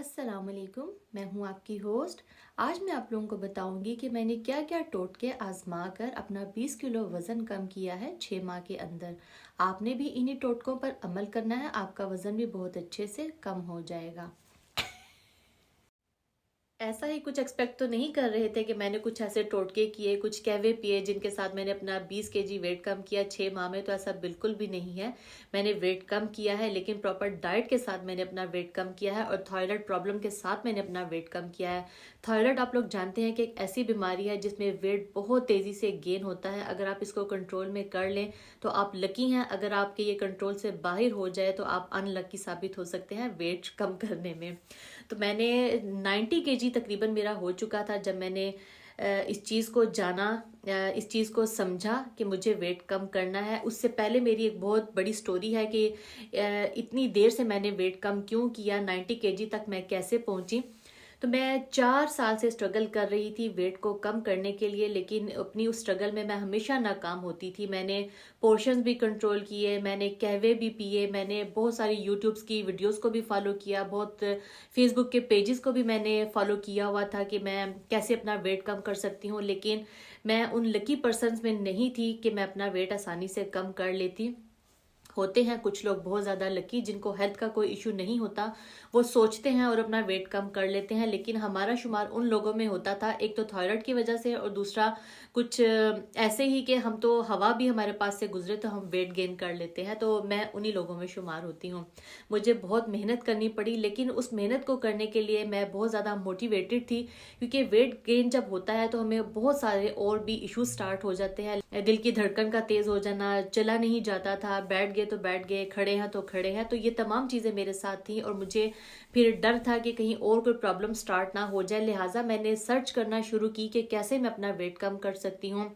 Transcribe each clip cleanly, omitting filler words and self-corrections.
अस्सलामुअलैकुम। मैं हूं आपकी होस्ट। आज मैं आप लोगों को बताऊंगी कि मैंने क्या क्या टोटके आजमा कर अपना 20 किलो वज़न कम किया है 6 माह के अंदर। आपने भी इन्हीं टोटकों पर अमल करना है, आपका वज़न भी बहुत अच्छे से कम हो जाएगा। ऐसा ही कुछ एक्सपेक्ट तो नहीं कर रहे थे कि मैंने कुछ ऐसे टोटके किए, कुछ कहवे पिए जिनके साथ मैंने अपना 20 केजी वेट कम किया 6 माह में। तो ऐसा बिल्कुल भी नहीं है। मैंने वेट कम किया है, लेकिन प्रॉपर डाइट के साथ मैंने अपना वेट कम किया है और थायराइड प्रॉब्लम के साथ मैंने अपना वेट कम किया है। थायराइड आप लोग जानते हैं कि एक ऐसी बीमारी है जिसमें वेट बहुत तेज़ी से गेन होता है। अगर आप इसको कंट्रोल में कर लें तो आप लकी हैं, अगर आपके ये कंट्रोल से बाहर हो जाए तो आप अनलकी साबित हो सकते हैं वेट कम करने में। तो मैंने 90 केजी तकरीबन मेरा हो चुका था जब मैंने इस चीज़ को जाना, इस चीज़ को समझा कि मुझे वेट कम करना है। उससे पहले मेरी एक बहुत बड़ी स्टोरी है कि इतनी देर से मैंने वेट कम क्यों किया, 90 केजी तक मैं कैसे पहुंची। तो मैं 4 साल से स्ट्रगल कर रही थी वेट को कम करने के लिए, लेकिन अपनी उस स्ट्रगल में मैं हमेशा नाकाम होती थी। मैंने पोर्शंस भी कंट्रोल किए, मैंने कहवे भी पिए, मैंने बहुत सारी यूट्यूब्स की वीडियोस को भी फॉलो किया, बहुत फेसबुक के पेजेस को भी मैंने फॉलो किया हुआ था कि मैं कैसे अपना वेट कम कर सकती हूँ। लेकिन मैं उन लकी पर्सन्स में नहीं थी कि मैं अपना वेट आसानी से कम कर लेती। होते हैं कुछ लोग बहुत ज़्यादा लकी जिनको हेल्थ का कोई इशू नहीं होता, वो सोचते हैं और अपना वेट कम कर लेते हैं। लेकिन हमारा शुमार उन लोगों में होता था, एक तो थायराइड की वजह से और दूसरा कुछ ऐसे ही कि हम तो हवा भी हमारे पास से गुजरे तो हम वेट गेन कर लेते हैं। तो मैं उन्हीं लोगों में शुमार होती हूँ। मुझे बहुत मेहनत करनी पड़ी, लेकिन उस मेहनत को करने के लिए मैं बहुत ज़्यादा मोटिवेटेड थी, क्योंकि वेट गेन जब होता है तो हमें बहुत सारे और भी इश्यूज स्टार्ट हो जाते हैं। दिल की धड़कन का तेज हो जाना, चला नहीं जाता था, बैठ गए तो बैठ गए, खड़े हैं तो खड़े हैं। तो ये तमाम चीज़ें मेरे साथ थी और मुझे फिर डर था कि कहीं और कोई प्रॉब्लम स्टार्ट ना हो जाए। लिहाजा मैंने सर्च करना शुरू की कि कैसे मैं अपना वेट कम कर सकती हूँ।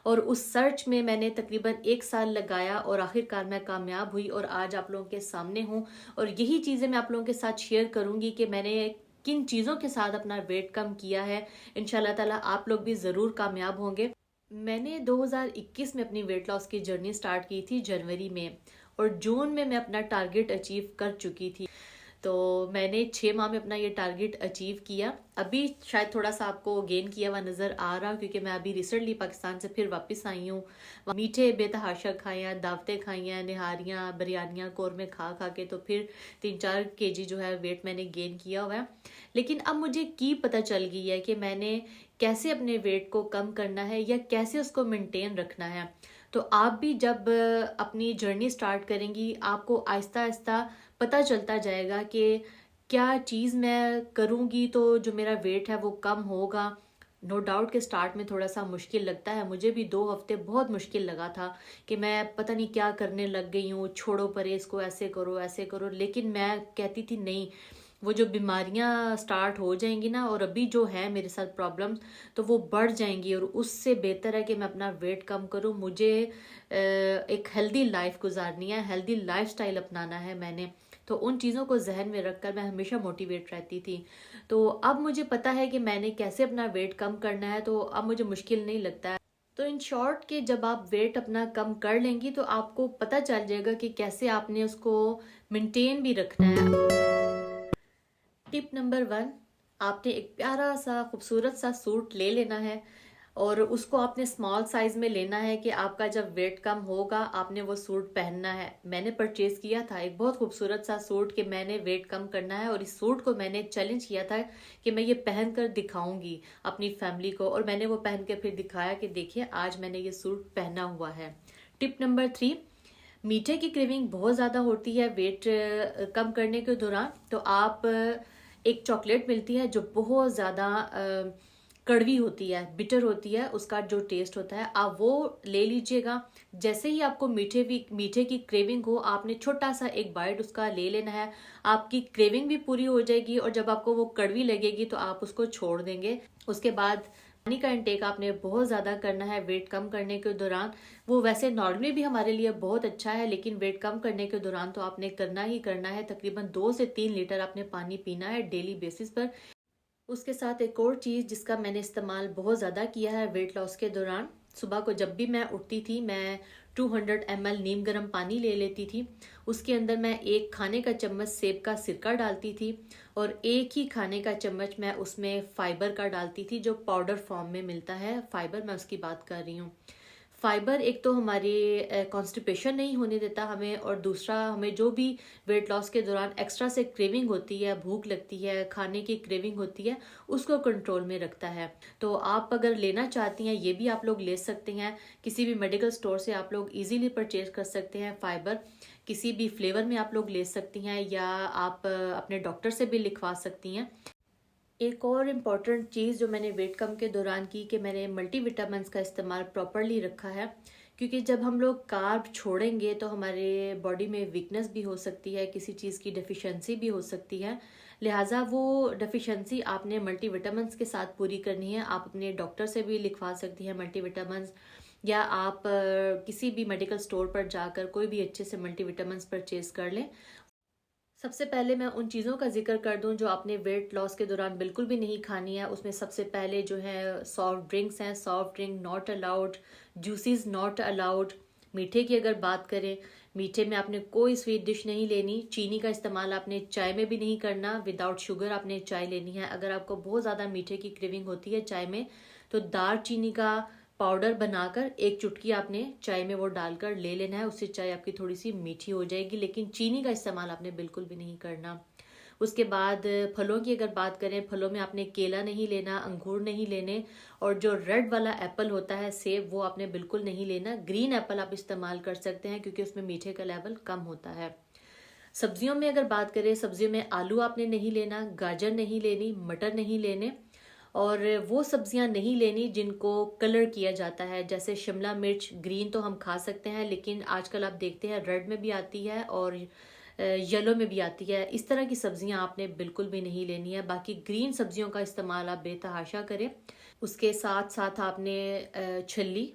और उस सर्च में मैंने तकरीबन 1 साल लगाया और आखिरकार मैं कामयाब हुई और आज आप लोगों के सामने हूँ। और यही चीज़ें मैं आप लोगों के साथ शेयर करूँगी कि मैंने किन चीज़ों के साथ अपना वेट कम किया है। इंशाल्लाह ताला आप लोग भी ज़रूर कामयाब होंगे। मैंने 2021 में अपनी वेट लॉस की जर्नी स्टार्ट की थी जनवरी में, और जून में मैं अपना टारगेट अचीव कर चुकी थी। तो मैंने 6 माह में अपना ये टारगेट अचीव किया। अभी शायद थोड़ा सा आपको गेन किया हुआ नज़र आ रहा, क्योंकि मैं अभी रिसेंटली पाकिस्तान से फिर वापस आई हूँ। मीठे बेतहाशा खाए हैं, दावतें खाई हैं, निहारियाँ बिरयानियाँ कौरमे खा खा के तो फिर 3-4 केजी जो है वेट मैंने गेन किया हुआ है। लेकिन अब मुझे की पता चल गई है कि मैंने कैसे अपने वेट को कम करना है या कैसे उसको मेंटेन रखना है। तो आप भी जब अपनी जर्नी स्टार्ट करेंगी, आपको आहिस्ता आहिस्ता पता चलता जाएगा कि क्या चीज़ मैं करूँगी तो जो मेरा वेट है वो कम होगा। नो डाउट के स्टार्ट में थोड़ा सा मुश्किल लगता है, मुझे भी 2 हफ्ते बहुत मुश्किल लगा था कि मैं पता नहीं क्या करने लग गई हूँ, छोड़ो परे इसको, ऐसे करो ऐसे करो। लेकिन मैं कहती थी नहीं, वो जो बीमारियां स्टार्ट हो जाएंगी ना, और अभी जो है मेरे साथ प्रॉब्लम्स, तो वो बढ़ जाएंगी। और उससे बेहतर है कि मैं अपना वेट कम करूं। मुझे एक हेल्दी लाइफ गुजारनी है, हेल्दी लाइफस्टाइल अपनाना है मैंने। तो उन चीज़ों को जहन में रखकर मैं हमेशा मोटिवेट रहती थी। तो अब मुझे पता है कि मैंने कैसे अपना वेट कम करना है, तो अब मुझे मुश्किल नहीं लगता है। तो इन शॉर्ट कि जब आप वेट अपना कम कर लेंगी तो आपको पता चल जाएगा कि कैसे आपने उसको मेंटेन भी रखना है। टिप नंबर 1, आपने एक प्यारा सा खूबसूरत सा सूट ले लेना है और उसको आपने स्मॉल साइज में लेना है कि आपका जब वेट कम होगा आपने वो सूट पहनना है। मैंने परचेज किया था एक बहुत खूबसूरत सा सूट कि मैंने वेट कम करना है, और इस सूट को मैंने चैलेंज किया था कि मैं ये पहन कर दिखाऊंगी अपनी फैमिली को, और मैंने वो पहन के फिर दिखाया कि देखिए आज मैंने ये सूट पहना हुआ है। टिप नंबर 3, मीठे की क्रेविंग बहुत ज़्यादा होती है वेट कम करने के दौरान। तो आप एक चॉकलेट मिलती है जो बहुत ज़्यादा कड़वी होती है, बिटर होती है, उसका जो टेस्ट होता है आप वो ले लीजिएगा। जैसे ही आपको मीठे की क्रेविंग हो, आपने छोटा सा एक बाइट उसका ले लेना है, आपकी क्रेविंग भी पूरी हो जाएगी। और जब आपको वो कड़वी लगेगी तो आप उसको छोड़ देंगे। उसके बाद पानी का इंटेक आपने बहुत ज़्यादा करना है वेट कम करने के दौरान। वो वैसे नॉर्मली भी हमारे लिए बहुत अच्छा है, लेकिन वेट कम करने के दौरान तो आपने करना ही करना है। तकरीबन 2 से 3 लीटर आपने पानी पीना है डेली बेसिस पर। उसके साथ एक और चीज़ जिसका मैंने इस्तेमाल बहुत ज़्यादा किया है वेट लॉस के दौरान, सुबह को जब भी मैं उठती थी मैं 200 ml नीम गर्म पानी ले लेती थी। उसके अंदर मैं 1 खाने का चम्मच सेब का सिरका डालती थी और 1 ही खाने का चम्मच मैं उसमें फाइबर का डालती थी, जो पाउडर फॉर्म में मिलता है फाइबर, मैं उसकी बात कर रही हूँ। फाइबर एक तो हमारी कॉन्स्टिपेशन नहीं होने देता हमें, और दूसरा हमें जो भी वेट लॉस के दौरान एक्स्ट्रा से क्रेविंग होती है, भूख लगती है, खाने की क्रेविंग होती है, उसको कंट्रोल में रखता है। तो आप अगर लेना चाहती हैं ये भी आप लोग ले सकते हैं। किसी भी मेडिकल स्टोर से आप लोग इजीली परचेज कर सकते हैं फाइबर। किसी भी फ्लेवर में आप लोग ले सकती हैं, या आप अपने डॉक्टर से भी लिखवा सकती हैं। एक और इम्पॉर्टेंट चीज़ जो मैंने वेट कम के दौरान की कि मैंने मल्टीविटामिन्स का इस्तेमाल प्रॉपरली रखा है, क्योंकि जब हम लोग कार्ब छोड़ेंगे तो हमारे बॉडी में वीकनेस भी हो सकती है, किसी चीज़ की डेफिशिएंसी भी हो सकती है। लिहाजा वो डेफिशिएंसी आपने मल्टीविटामिन्स के साथ पूरी करनी है। आप अपने डॉक्टर से भी लिखवा सकती हैं मल्टीविटामिन्स, या आप किसी भी मेडिकल स्टोर पर जाकर कोई भी अच्छे से मल्टीविटामिन्स परचेज कर लें। सबसे पहले मैं उन चीज़ों का जिक्र कर दूं जो आपने वेट लॉस के दौरान बिल्कुल भी नहीं खानी है। उसमें सबसे पहले जो है सॉफ्ट ड्रिंक्स हैं, soft drink not allowed, juices not allowed. मीठे की अगर बात करें, मीठे में आपने कोई स्वीट डिश नहीं लेनी। चीनी का इस्तेमाल आपने चाय में भी नहीं करना। विदाउट शुगर आपने चाय लेनी है। अगर आपको बहुत ज़्यादा मीठे की क्रेविंग होती है चाय में, तो दार चीनी का पाउडर बनाकर 1 चुटकी आपने चाय में वो डालकर ले लेना है। उससे चाय आपकी थोड़ी सी मीठी हो जाएगी, लेकिन चीनी का इस्तेमाल आपने बिल्कुल भी नहीं करना। उसके बाद फलों की अगर बात करें, फलों में आपने केला नहीं लेना, अंगूर नहीं लेने, और जो रेड वाला एप्पल होता है सेब, वो आपने बिल्कुल नहीं लेना। ग्रीन एप्पल आप इस्तेमाल कर सकते हैं क्योंकि उसमें मीठे का लेवल कम होता है। सब्जियों में अगर बात करें, सब्जियों में आलू आपने नहीं लेना, गाजर नहीं लेनी, मटर नहीं लेने, और वो सब्जियां नहीं लेनी जिनको कलर किया जाता है। जैसे शिमला मिर्च ग्रीन तो हम खा सकते हैं, लेकिन आजकल आप देखते हैं रेड में भी आती है और येलो में भी आती है। इस तरह की सब्जियां आपने बिल्कुल भी नहीं लेनी है। बाकी ग्रीन सब्जियों का इस्तेमाल आप बेतहाशा करें। उसके साथ साथ आपने छल्ली,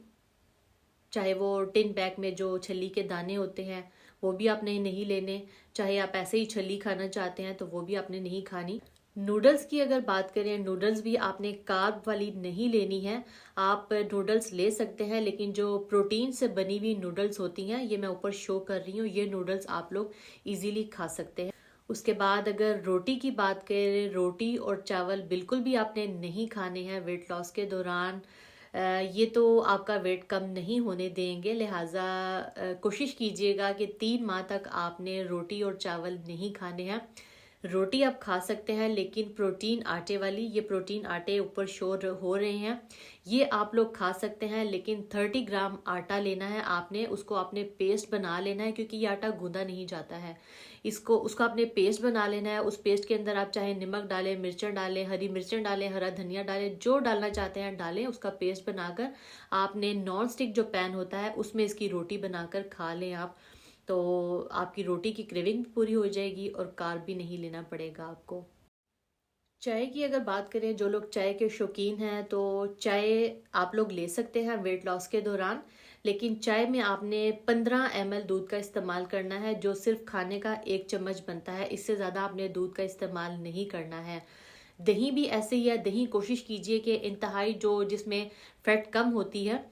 चाहे वो टिन पैक में जो छल्ली के दाने होते हैं वो भी आपने नहीं लेने, चाहे आप ऐसे ही छल्ली खाना चाहते हैं तो वो भी आपने नहीं खानी। नूडल्स की अगर बात करें, नूडल्स भी आपने कार्ब वाली नहीं लेनी है। आप नूडल्स ले सकते हैं, लेकिन जो प्रोटीन से बनी हुई नूडल्स होती हैं, ये मैं ऊपर शो कर रही हूँ, ये नूडल्स आप लोग इजीली खा सकते हैं। उसके बाद अगर रोटी की बात करें, रोटी और चावल बिल्कुल भी आपने नहीं खाने हैं वेट लॉस के दौरान। ये तो आपका वेट कम नहीं होने देंगे। लिहाजा कोशिश कीजिएगा कि 3 माह तक आपने रोटी और चावल नहीं खाने हैं। रोटी आप खा सकते हैं, लेकिन प्रोटीन आटे वाली, ये प्रोटीन आटे ऊपर शो हो रहे हैं, ये आप लोग खा सकते हैं, लेकिन 30 ग्राम आटा लेना है आपने। उसको आपने पेस्ट बना लेना है, क्योंकि ये आटा गूंदा नहीं जाता है। उसका आपने पेस्ट बना लेना है। उस पेस्ट के अंदर आप चाहे नमक डालें, मिर्चें डालें, हरी मिर्चें डालें, हरा धनिया डालें, जो डालना चाहते हैं डालें। उसका पेस्ट बनाकर आपने नॉन स्टिक जो पैन होता है उसमें इसकी रोटी बनाकर खा लें आप, तो आपकी रोटी की क्रेविंग पूरी हो जाएगी और कार्ब भी नहीं लेना पड़ेगा आपको। चाय की अगर बात करें, जो लोग चाय के शौकीन हैं तो चाय आप लोग ले सकते हैं वेट लॉस के दौरान, लेकिन चाय में आपने 15 ml दूध का इस्तेमाल करना है, जो सिर्फ खाने का 1 चम्मच बनता है। इससे ज़्यादा आपने दूध का इस्तेमाल नहीं करना है। दही भी ऐसे ही है। दही कोशिश कीजिए कि इंतहाई जो जिसमें फैट कम होती है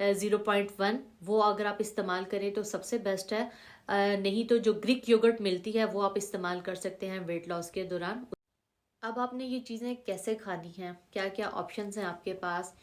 0.1, वो अगर आप इस्तेमाल करें तो सबसे बेस्ट है। नहीं तो जो ग्रीक योगर्ट मिलती है वो आप इस्तेमाल कर सकते हैं वेट लॉस के दौरान। अब आपने ये चीज़ें कैसे खानी हैं, क्या क्या ऑप्शंस हैं आपके पास।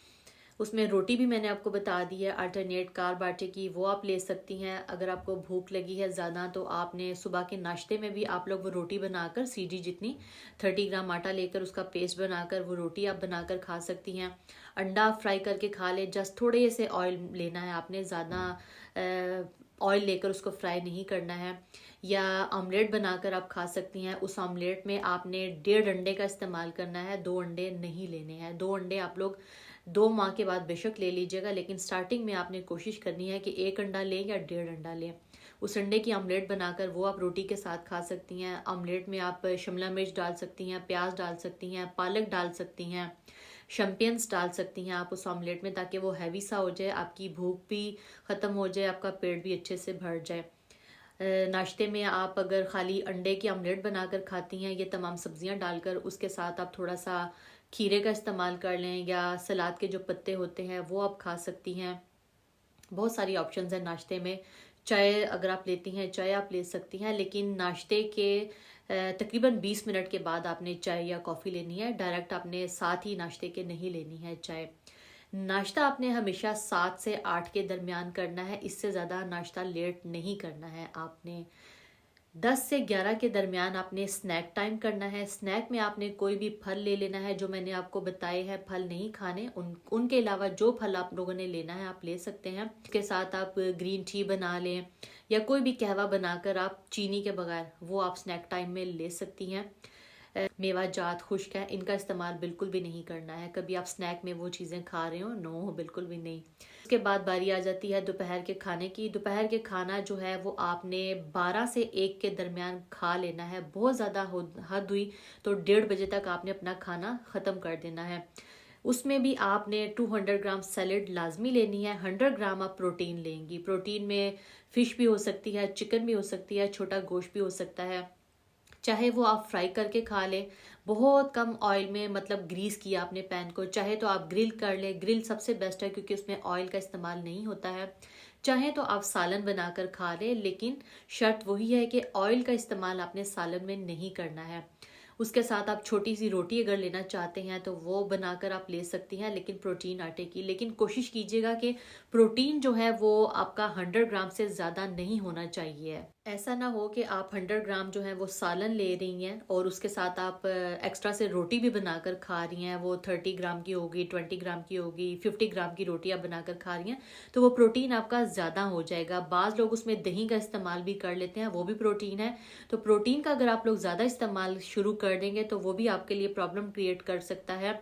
उसमें रोटी भी मैंने आपको बता दी है, अल्टरनेट कार्ब आटे की, वो आप ले सकती हैं। अगर आपको भूख लगी है ज़्यादा तो आपने सुबह के नाश्ते में भी आप लोग वो रोटी बनाकर, सीढ़ी जितनी 30 ग्राम आटा लेकर उसका पेस्ट बनाकर वो रोटी आप बनाकर खा सकती हैं। अंडा फ्राई करके खा ले, जस्ट थोड़े से ऑयल लेना है आपने, ज़्यादा ऑयल लेकर उसको फ्राई नहीं करना है। या ऑमलेट बनाकर आप खा सकती हैं। उस ऑमलेट में आपने 1.5 अंडे का इस्तेमाल करना है, 2 अंडे नहीं लेने हैं। 2 अंडे आप लोग 2 माह के बाद बेशक ले लीजिएगा, लेकिन स्टार्टिंग में आपने कोशिश करनी है कि 1 अंडा लें या 1.5 अंडा लें। उस अंडे की ऑमलेट बनाकर वो आप रोटी के साथ खा सकती हैं। ऑमलेट में आप शिमला मिर्च डाल सकती हैं, प्याज डाल सकती हैं, पालक डाल सकती हैं, शैम्पियंस डाल सकती हैं आप उस ऑमलेट में, ताकि वो हैवी सा हो जाए, आपकी भूख भी ख़त्म हो जाए, आपका पेट भी अच्छे से भर जाए। नाश्ते में आप अगर खाली अंडे की ऑमलेट बनाकर खाती हैं, ये तमाम सब्जियां डालकर, उसके साथ आप थोड़ा सा खीरे का इस्तेमाल कर लें, या सलाद के जो पत्ते होते हैं वो आप खा सकती हैं। बहुत सारी ऑप्शंस हैं नाश्ते में। चाय अगर आप लेती हैं, चाय आप ले सकती हैं, लेकिन नाश्ते के तकरीबन 20 मिनट के बाद आपने चाय या कॉफ़ी लेनी है। डायरेक्ट आपने साथ ही नाश्ते के नहीं लेनी है चाय। नाश्ता आपने हमेशा 7 से 8 के दरमियान करना है, इससे ज़्यादा नाश्ता लेट नहीं करना है। आपने 10 से 11 के दरमियान आपने स्नैक टाइम करना है। स्नैक में आपने कोई भी फल ले लेना है, जो मैंने आपको बताए हैं फल नहीं खाने, उनके अलावा जो फल आप लोगों ने लेना है आप ले सकते हैं। इसके साथ आप ग्रीन टी बना लें या कोई भी कहवा बनाकर आप चीनी के बगैर वो आप स्नैक टाइम में ले सकती हैं। मेवा जात खुश्क है, इनका इस्तेमाल बिल्कुल भी नहीं करना है। कभी आप स्नैक में वो चीज़ें खा रहे हो, नो, बिल्कुल भी नहीं। उसके बाद बारी आ जाती है दोपहर के खाने की। दोपहर के खाना जो है वो आपने 12 से 1 के दरमियान खा लेना है। बहुत ज़्यादा हद हुई तो 1:30 बजे तक आपने अपना खाना ख़त्म कर देना है। उसमें भी आपने 200 ग्राम सैलेड लाजमी लेनी है। 100 ग्राम आप प्रोटीन लेंगी। प्रोटीन में फ़िश भी हो सकती है, चिकन भी हो सकती है, छोटा गोश्त भी हो सकता है। चाहे वो आप फ्राई करके खा लें, बहुत कम ऑयल में, मतलब ग्रीस किया आपने पैन को। चाहे तो आप ग्रिल कर लें, ग्रिल सबसे बेस्ट है क्योंकि उसमें ऑयल का इस्तेमाल नहीं होता है। चाहे तो आप सालन बनाकर खा लें, लेकिन शर्त वही है कि ऑयल का इस्तेमाल आपने सालन में नहीं करना है। उसके साथ आप छोटी सी रोटी अगर लेना चाहते हैं तो वो बनाकर आप ले सकती हैं, लेकिन प्रोटीन आटे की। लेकिन कोशिश कीजिएगा कि प्रोटीन जो है वो आपका 100 ग्राम से ज़्यादा नहीं होना चाहिए। ऐसा ना हो कि आप 100 ग्राम जो है वो सालन ले रही हैं और उसके साथ आप एक्स्ट्रा से रोटी भी बनाकर खा रही हैं। वो 30 ग्राम की होगी, 20 ग्राम की होगी, 50 ग्राम की रोटी आप बनाकर खा रही हैं, तो वो प्रोटीन आपका ज़्यादा हो जाएगा। बाज़ लोग उसमें दही का इस्तेमाल भी कर लेते हैं, वो भी प्रोटीन है। तो प्रोटीन का अगर आप लोग ज़्यादा इस्तेमाल शुरू कर देंगे तो वो भी आपके लिए प्रॉब्लम क्रिएट कर सकता है।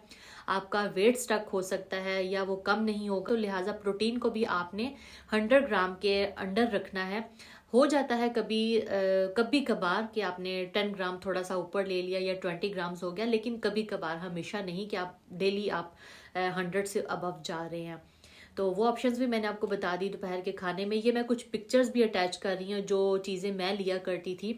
आपका वेट स्टक हो सकता है या वो कम नहीं होगा। तो लिहाजा प्रोटीन को भी आपने 100 ग्राम के अंडर रखना है। हो जाता है कभी कभार कि आपने 10 ग्राम थोड़ा सा ऊपर ले लिया या 20 ग्राम्स हो गया, लेकिन कभी कभार, हमेशा नहीं कि आप डेली आप 100 से अबव जा रहे हैं। तो वो ऑप्शंस भी मैंने आपको बता दी दोपहर के खाने में। ये मैं कुछ पिक्चर्स भी अटैच कर रही हूँ जो चीज़ें मैं लिया करती थी।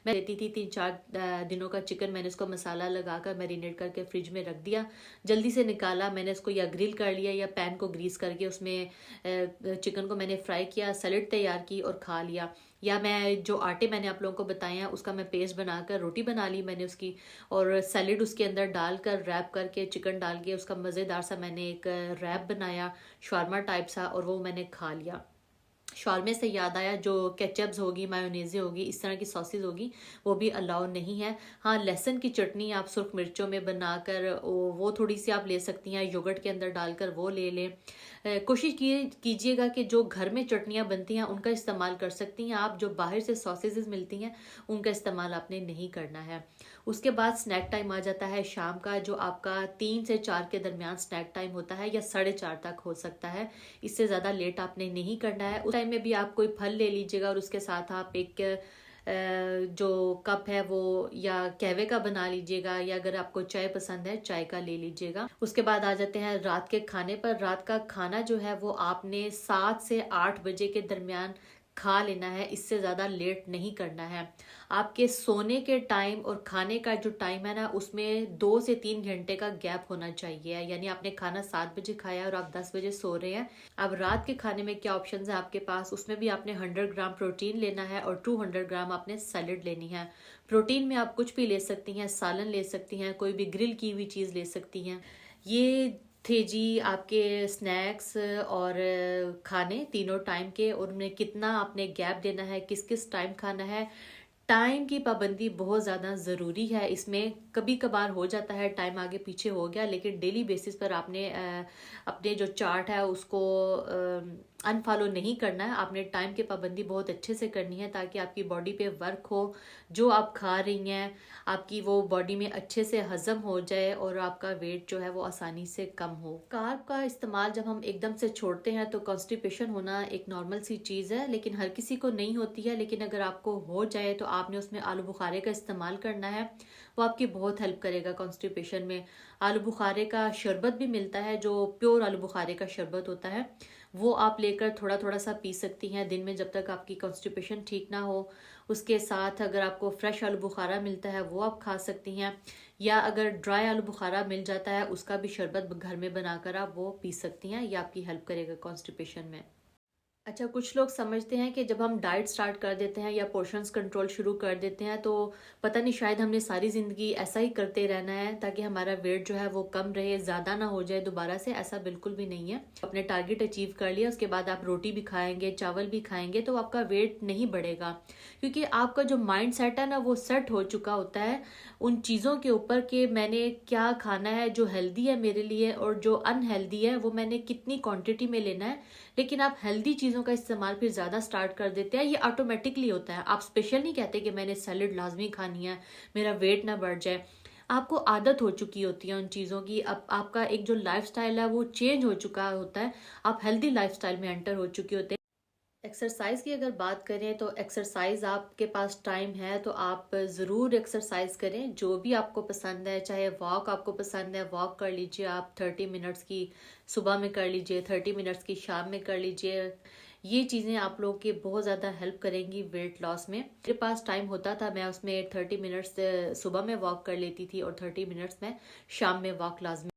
मैं लेती थी 3-4 दिनों का चिकन, मैंने उसको मसाला लगाकर मैरिनेट करके फ्रिज में रख दिया। जल्दी से निकाला, मैंने इसको या ग्रिल कर लिया या पैन को ग्रीस करके उसमें चिकन को मैंने फ्राई किया, सैलेड तैयार की और खा लिया। या मैं जो आटे मैंने आप लोगों को बताए हैं उसका मैं पेस्ट बनाकर रोटी बना ली मैंने उसकी, और सैलेड उसके अंदर डालकर रैप करके चिकन डाल के उसका मज़ेदार सा मैंने एक रैप बनाया, शॉर्मा टाइप सा, और वो मैंने खा लिया। शॉर्मे से याद आया, जो केचप्स होगी, मायोनीज़ें होगी, इस तरह की सॉसेज होगी, वो भी अलाउ नहीं है। हाँ, लहसुन की चटनी आप सुर्ख मिर्चों में बनाकर वो थोड़ी सी आप ले सकती हैं, योगर्ट के अंदर डालकर वो ले लें। कोशिश कीजिएगा कि जो घर में चटनियाँ बनती हैं उनका इस्तेमाल कर सकती हैं आप। जो बाहर से सॉसेजेस मिलती हैं उनका इस्तेमाल आपने नहीं करना है। उसके बाद स्नैक टाइम आ जाता है शाम का, जो आपका 3 से 4 के दरमियान स्नैक टाइम होता है, या 4:30 तक हो सकता है। इससे ज़्यादा लेट आपने नहीं करना है। उस टाइम में भी आप कोई फल ले लीजिएगा और उसके साथ आप एक जो कप है वो या कहवे का बना लीजिएगा, या अगर आपको चाय पसंद है चाय का ले लीजिएगा। उसके बाद आ जाते हैं रात के खाने पर। रात का खाना जो है वो आपने 7 से 8 बजे के दरमियान खा लेना है, इससे ज़्यादा लेट नहीं करना है। आपके सोने के टाइम और खाने का जो टाइम है ना, उसमें 2 से 3 घंटे का गैप होना चाहिए। यानी आपने खाना 7 बजे खाया और आप 10 बजे सो रहे हैं। अब रात के खाने में क्या ऑप्शन है आपके पास, उसमें भी आपने 100 ग्राम प्रोटीन लेना है और 200 ग्राम आपने सैलेड लेनी है। प्रोटीन में आप कुछ भी ले सकती हैं, सालन ले सकती हैं, कोई भी ग्रिल की हुई चीज़ ले सकती हैं। ये थे जी आपके स्नैक्स और खाने तीनों टाइम के, और उनमें कितना आपने गैप देना है, किस किस टाइम खाना है। टाइम की पाबंदी बहुत ज़्यादा ज़रूरी है इसमें। कभी कभार हो जाता है टाइम आगे पीछे हो गया, लेकिन डेली बेसिस पर आपने अपने जो चार्ट है उसको अनफॉलो नहीं करना है। आपने टाइम की पाबंदी बहुत अच्छे से करनी है ताकि आपकी बॉडी पे वर्क हो, जो आप खा रही हैं आपकी वो बॉडी में अच्छे से हजम हो जाए और आपका वेट जो है वो आसानी से कम हो। कार्ब का इस्तेमाल जब हम एकदम से छोड़ते हैं तो कॉन्स्टिपेशन होना एक नॉर्मल सी चीज़ है, लेकिन हर किसी को नहीं होती है। लेकिन अगर आपको हो जाए तो आपने उसमें आलू बुखारे का इस्तेमाल करना है, वो आपकी बहुत हेल्प करेगा कॉन्स्टिपेशन में। आलू बुखारे का शरबत भी मिलता है, जो प्योर आलू बुखारे का शरबत होता है, वो आप लेकर थोड़ा थोड़ा सा पी सकती हैं दिन में जब तक आपकी कॉन्स्टिपेशन ठीक ना हो। उसके साथ अगर आपको फ्रेश आलू बुखारा मिलता है वो आप खा सकती हैं, या अगर ड्राई आलू बुखारा मिल जाता है उसका भी शरबत घर में बनाकर आप वो पी सकती हैं। ये आपकी हेल्प करेगा कॉन्स्टिपेशन में। अच्छा, कुछ लोग समझते हैं कि जब हम डाइट स्टार्ट कर देते हैं या पोर्शंस कंट्रोल शुरू कर देते हैं तो पता नहीं शायद हमने सारी ज़िंदगी ऐसा ही करते रहना है ताकि हमारा वेट जो है वो कम रहे, ज़्यादा ना हो जाए दोबारा से। ऐसा बिल्कुल भी नहीं है। अपने टारगेट अचीव कर लिया, उसके बाद आप रोटी भी खाएंगे, चावल भी खाएंगे तो आपका वेट नहीं बढ़ेगा, क्योंकि आपका जो माइंड सेट है ना वो सेट हो चुका होता है उन चीज़ों के ऊपर कि मैंने क्या खाना है जो हेल्दी है मेरे लिए और जो अनहेल्दी है वो मैंने कितनी क्वांटिटी में लेना है। लेकिन आप हेल्दी चीज़ों का इस्तेमाल फिर ज़्यादा स्टार्ट कर देते हैं, ये ऑटोमेटिकली होता है। आप स्पेशल नहीं कहते कि मैंने सैलड लाजमी खानी है मेरा वेट ना बढ़ जाए। आपको आदत हो चुकी होती है उन चीज़ों की। अब आपका एक जो लाइफस्टाइल है वो चेंज हो चुका होता है, आप हेल्दी लाइफस्टाइल में एंटर हो चुके होते हैं। एक्सरसाइज की अगर बात करें तो एक्सरसाइज आपके पास टाइम है तो आप ज़रूर एक्सरसाइज करें, जो भी आपको पसंद है। चाहे वॉक आपको पसंद है, वॉक कर लीजिए आप 30 मिनट्स की, सुबह में कर लीजिए, 30 मिनट्स की शाम में कर लीजिए। ये चीज़ें आप लोगों की बहुत ज़्यादा हेल्प करेंगी वेट लॉस में। मेरे पास टाइम होता था, मैं उसमें 30 मिनट्स सुबह में वॉक कर लेती थी और 30 मिनट्स में शाम में वॉक लाजमी।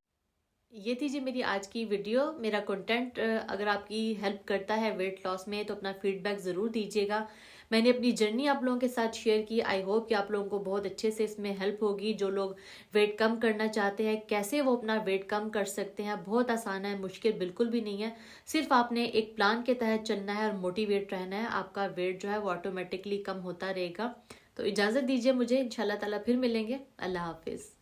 ये थी जी मेरी आज की वीडियो। मेरा कंटेंट अगर आपकी हेल्प करता है वेट लॉस में तो अपना फीडबैक ज़रूर दीजिएगा। मैंने अपनी जर्नी आप लोगों के साथ शेयर की। आई होप कि आप लोगों को बहुत अच्छे से इसमें हेल्प होगी। जो लोग वेट कम करना चाहते हैं, कैसे वो अपना वेट कम कर सकते हैं, बहुत आसान है, मुश्किल बिल्कुल भी नहीं है। सिर्फ आपने एक प्लान के तहत चलना है और मोटिवेट रहना है, आपका वेट जो है वो ऑटोमेटिकली कम होता रहेगा। तो इजाज़त दीजिए मुझे, इंशाल्लाह ताला फिर मिलेंगे। अल्लाह हाफिज़।